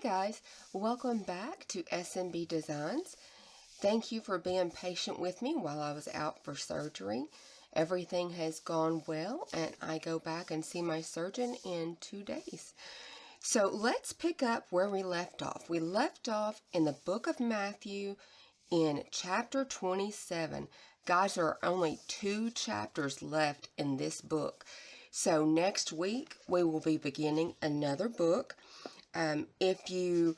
Hi guys, welcome back to SMB Designs. Thank you for being patient with me while I was out for surgery. Everything has gone well and I go back and see my surgeon in 2 days. So let's pick up where we left off. We left off in the book of Matthew in chapter 27. Guys, there are only 2 chapters left in this book. So next week we will be beginning another book. If you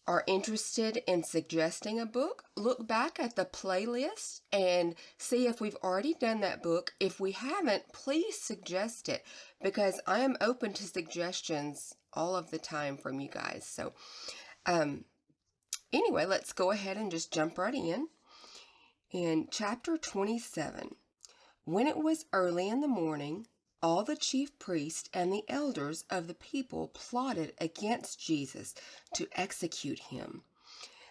are interested in suggesting a book, look back at the playlist and see if we've already done that book. If we haven't, please suggest it because I am open to suggestions all of the time from you guys. So anyway, let's go ahead and just jump right in. In chapter 27, when it was early in the morning, all the chief priests and the elders of the people plotted against Jesus to execute him.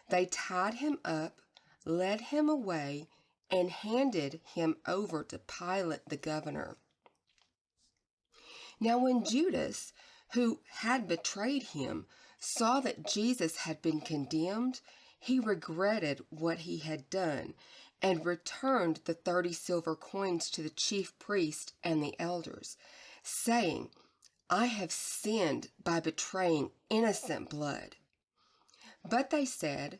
They tied him up, led him away, and handed him over to Pilate the governor. Now when Judas, who had betrayed him, saw that Jesus had been condemned, he regretted what he had done and returned the 30 silver coins to the chief priest and the elders, saying, I have sinned by betraying innocent blood. But they said,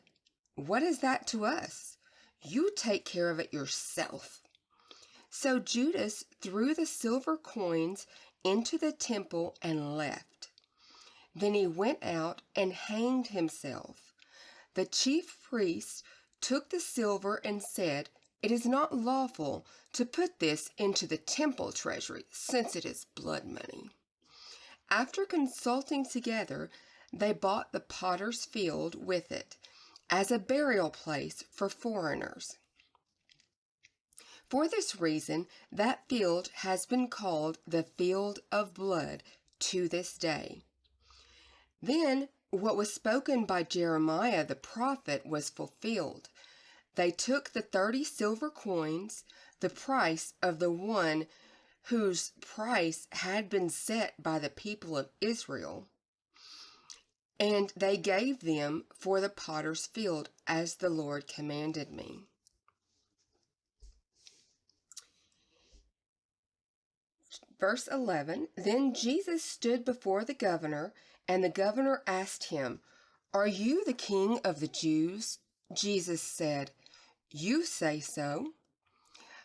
What is that to us? You take care of it yourself. So Judas threw the silver coins into the temple and left. Then he went out and hanged himself. The chief priests took the silver and said, It is not lawful to put this into the temple treasury, since it is blood money. After consulting together, they bought the potter's field with it, as a burial place for foreigners. For this reason, that field has been called the Field of Blood to this day. Then what was spoken by Jeremiah the prophet was fulfilled. They took the 30 silver coins, the price of the one whose price had been set by the people of Israel, and they gave them for the potter's field, as the Lord commanded me. Verse 11, Then Jesus stood before the governor, and the governor asked him, Are you the king of the Jews? Jesus said, You say so.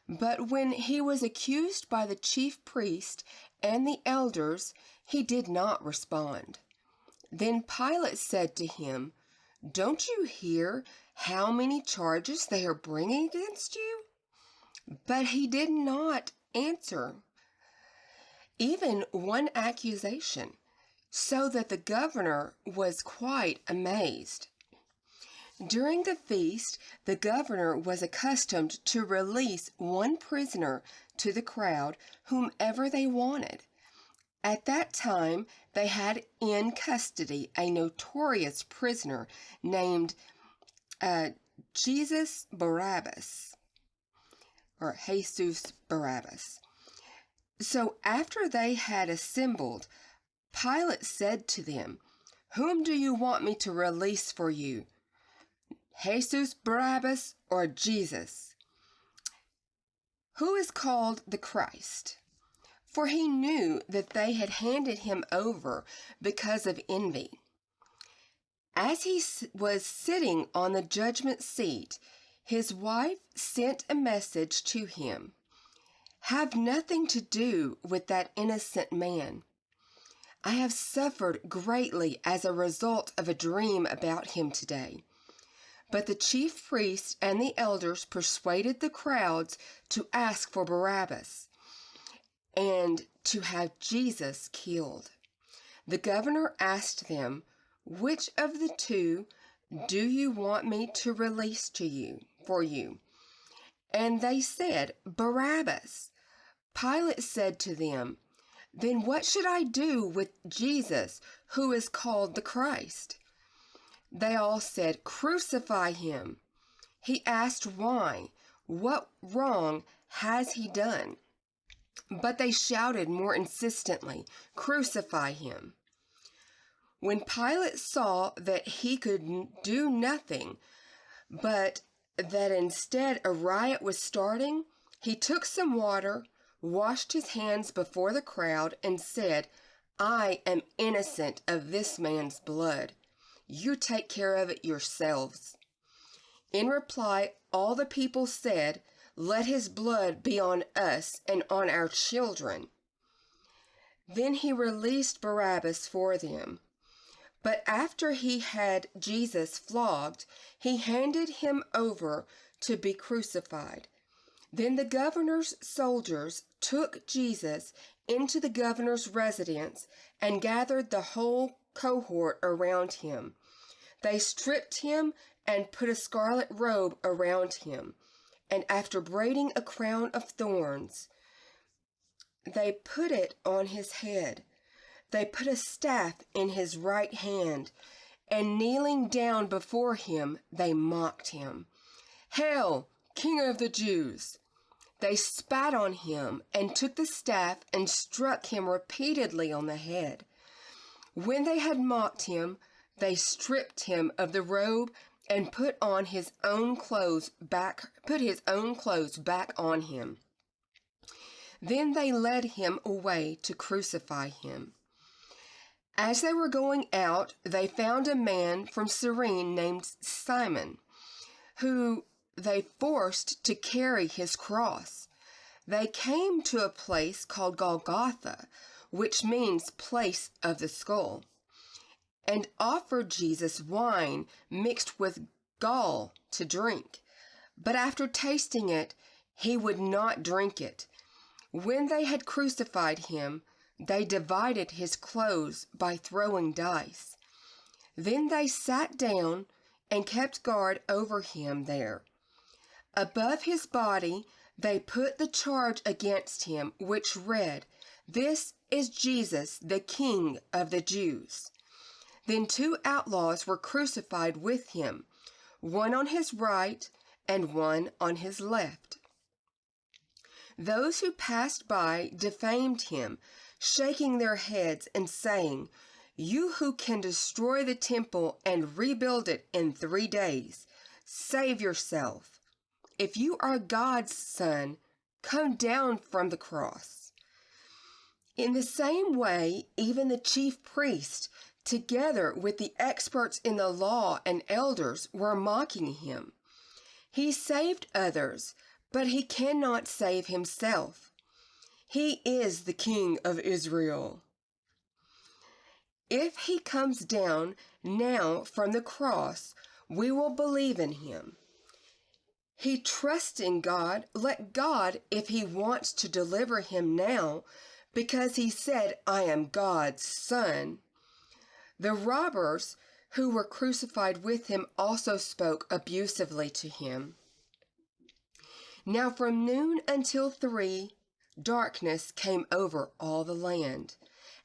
But when he was accused by the chief priest and the elders, he did not respond. Then Pilate said to him, Don't you hear how many charges they are bringing against you? But he did not answer even one accusation, so that the governor was quite amazed. During the feast, the governor was accustomed to release one prisoner to the crowd, whomever they wanted. At that time, they had in custody a notorious prisoner named Jesus Barabbas, or Jesus Barabbas. So after they had assembled, Pilate said to them, Whom do you want me to release for you? Jesus Barabbas or Jesus? Who is called the Christ? For he knew that they had handed him over because of envy. As he was sitting on the judgment seat, his wife sent a message to him. Have nothing to do with that innocent man. I have suffered greatly as a result of a dream about him today. But the chief priests and the elders persuaded the crowds to ask for Barabbas and to have Jesus killed. The governor asked them, Which of the two do you want me to release for you? And they said, Barabbas. Pilate said to them, Then what should I do with Jesus, who is called the Christ? They all said, Crucify him. He asked why. What wrong has he done? But they shouted more insistently, Crucify him. When Pilate saw that he could do nothing, but that instead a riot was starting, he took some water, washed his hands before the crowd, and said, "I am innocent of this man's blood. You take care of it yourselves." In reply, all the people said, "Let his blood be on us and on our children." Then he released Barabbas for them. But after he had Jesus flogged, he handed him over to be crucified. Then the governor's soldiers took Jesus into the governor's residence and gathered the whole cohort around him. They stripped him and put a scarlet robe around him, and after braiding a crown of thorns, they put it on his head. They put a staff in his right hand, and kneeling down before him, they mocked him. "Hail, King of the Jews!" They spat on him and took the staff and struck him repeatedly on the head. When they had mocked him, they stripped him of the robe and put his own clothes back on him. Then they led him away to crucify him. As they were going out, they found a man from Cyrene named Simon, who they forced to carry his cross. They came to a place called Golgotha, which means place of the skull, and offered Jesus wine mixed with gall to drink. But after tasting it, he would not drink it. When they had crucified him, they divided his clothes by throwing dice. Then they sat down and kept guard over him there. Above his body they put the charge against him, which read, "This is Jesus, the King of the Jews." Then 2 outlaws were crucified with him, one on his right and one on his left. Those who passed by defamed him, shaking their heads and saying, "You who can destroy the temple and rebuild it in 3 days, save yourself. If you are God's son, come down from the cross." In the same way, even the chief priests, together with the experts in the law and elders, were mocking him. He saved others, but he cannot save himself. He is the King of Israel. If he comes down now from the cross, we will believe in him. He trusts in God. Let God, if he wants to deliver him now, because he said, "I am God's son." The robbers who were crucified with him also spoke abusively to him. Now from noon until 3, darkness came over all the land.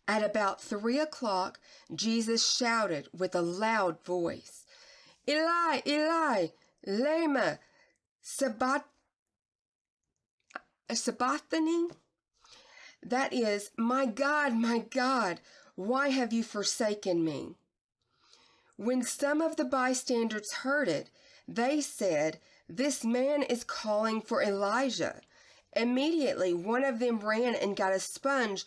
At about 3 o'clock, Jesus shouted with a loud voice, "Eli, Eli, lema sabachthani?" That is, my God, why have you forsaken me?" When some of the bystanders heard it, they said, "This man is calling for Elijah." Immediately one of them ran and got a sponge,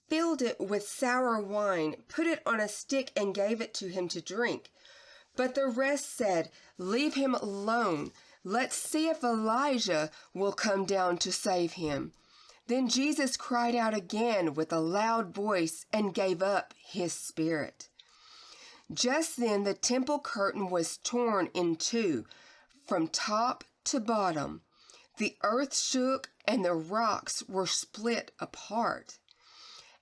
filled it with sour wine, put it on a stick, and gave it to him to drink. But the rest said, "Leave him alone. Let's see if Elijah will come down to save him." Then Jesus cried out again with a loud voice and gave up his spirit. Just then the temple curtain was torn in 2, from top to bottom. The earth shook and the rocks were split apart.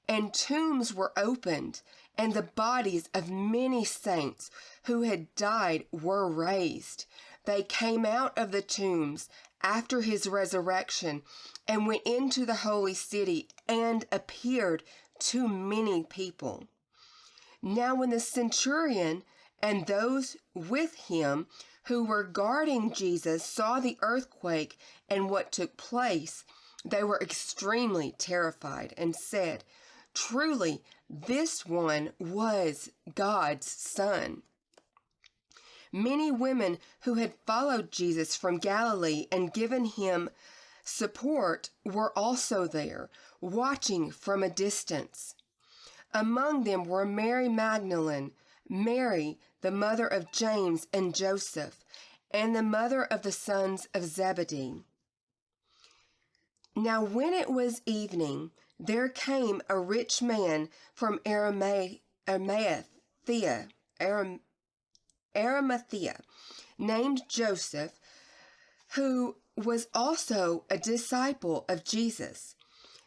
And tombs were opened, and the bodies of many saints who had died were raised. They came out of the tombs after his resurrection and went into the holy city and appeared to many people. Now when the centurion and those with him who were guarding Jesus saw the earthquake and what took place, they were extremely terrified and said, "Truly, this one was God's son. Many women who had followed Jesus from Galilee and given him support were also there, watching from a distance. Among them were Mary Magdalene, Mary, the mother of James and Joseph, and the mother of the sons of Zebedee. Now when it was evening, there came a rich man from Arimathea, named Joseph, who was also a disciple of Jesus.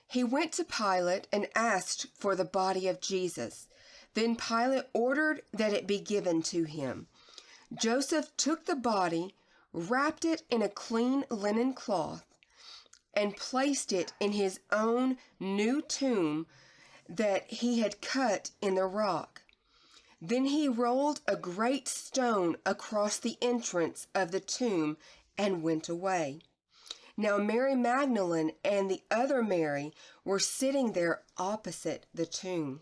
He went to Pilate and asked for the body of Jesus. Then Pilate ordered that it be given to him. Joseph took the body, wrapped it in a clean linen cloth, and placed it in his own new tomb that he had cut in the rock. Then he rolled a great stone across the entrance of the tomb and went away. Now Mary Magdalene and the other Mary were sitting there opposite the tomb.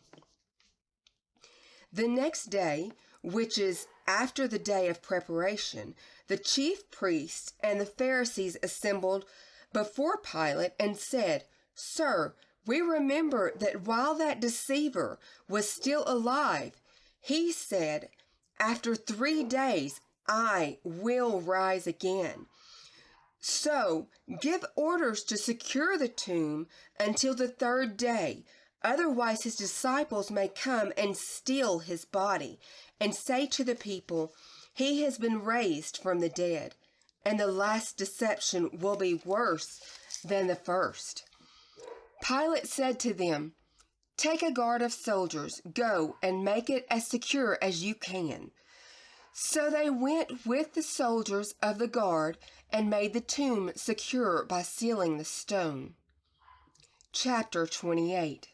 The next day, which is after the day of preparation, the chief priests and the Pharisees assembled before Pilate and said, "Sir, we remember that while that deceiver was still alive, he said, 'After 3 days I will rise again.' So give orders to secure the tomb until the 3rd day. Otherwise his disciples may come and steal his body and say to the people, 'He has been raised from the dead,' and the last deception will be worse than the first." Pilate said to them, "Take a guard of soldiers, go and make it as secure as you can." So they went with the soldiers of the guard and made the tomb secure by sealing the stone. Chapter 28.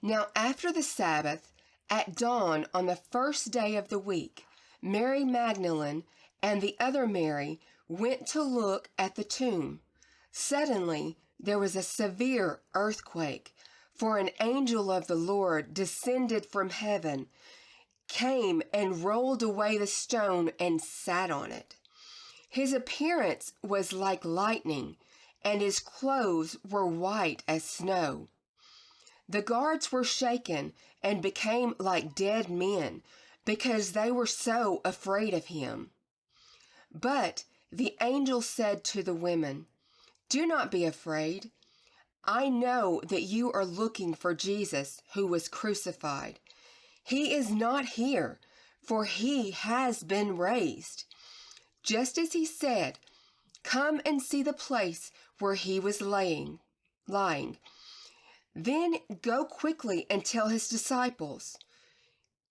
Now after the Sabbath, at dawn on the 1st day of the week, Mary Magdalene and the other Mary went to look at the tomb. Suddenly there was a severe earthquake, for an angel of the Lord descended from heaven, came and rolled away the stone and sat on it. His appearance was like lightning, and his clothes were white as snow. The guards were shaken and became like dead men, because they were so afraid of him. But the angel said to the women, "Do not be afraid. I know that you are looking for Jesus who was crucified. He is not here, for he has been raised. Just as he said, come and see the place where he was lying. Then go quickly and tell his disciples,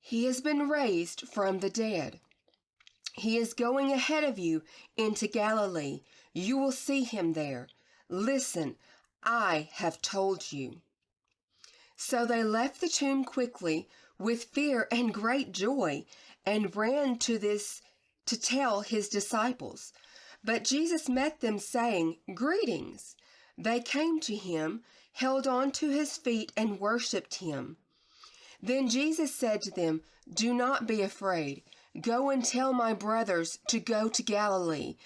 he has been raised from the dead. He is going ahead of you into Galilee. You will see him there. Listen, I have told you." So they left the tomb quickly with fear and great joy and ran to tell his disciples. But Jesus met them, saying, "Greetings." They came to him, held on to his feet, and worshipped him. Then Jesus said to them, "Do not be afraid. Go and tell my brothers to go to Galilee.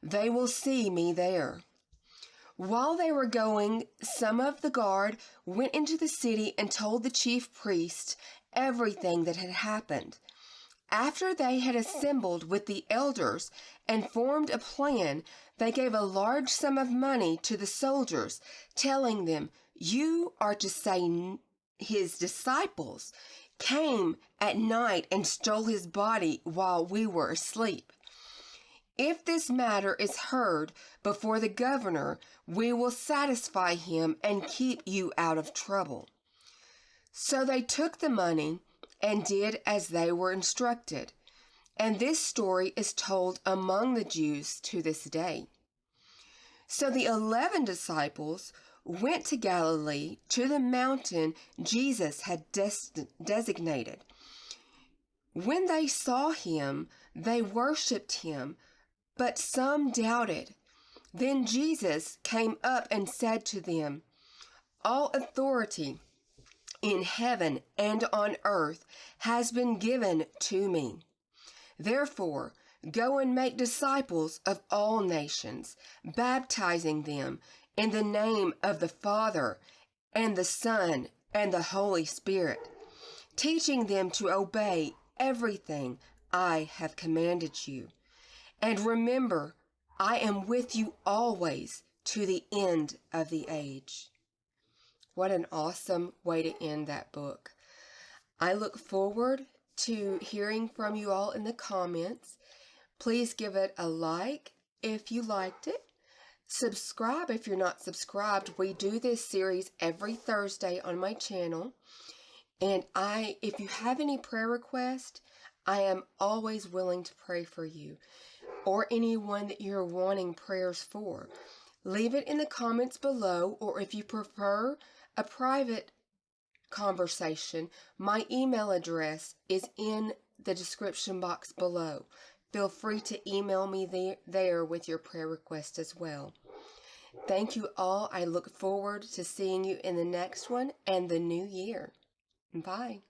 They will see me there." While they were going, some of the guard went into the city and told the chief priests everything that had happened. After they had assembled with the elders and formed a plan, they gave a large sum of money to the soldiers, telling them, "You are to say his disciples came at night and stole his body while we were asleep. If this matter is heard before the governor, we will satisfy him and keep you out of trouble." So they took the money and did as they were instructed. And this story is told among the Jews to this day. So the 11 disciples went to Galilee, to the mountain Jesus had designated. When they saw him, they worshipped him, but some doubted. Then Jesus came up and said to them, "All authority in heaven and on earth has been given to me. Therefore, go and make disciples of all nations, baptizing them in the name of the Father and the Son and the Holy Spirit, teaching them to obey everything I have commanded you. And remember, I am with you always to the end of the age. What an awesome way to end that book. I look forward to hearing from you all in the comments. Please give it a like if you liked it. Subscribe if you're not subscribed. We do this series every Thursday on my channel. And if you have any prayer requests, I am always willing to pray for you or anyone that you're wanting prayers for. Leave it in the comments below, or if you prefer a private conversation, my email address is in the description box below. Feel free to email me there with your prayer request as well. Thank you all. I look forward to seeing you in the next one and the new year. Bye.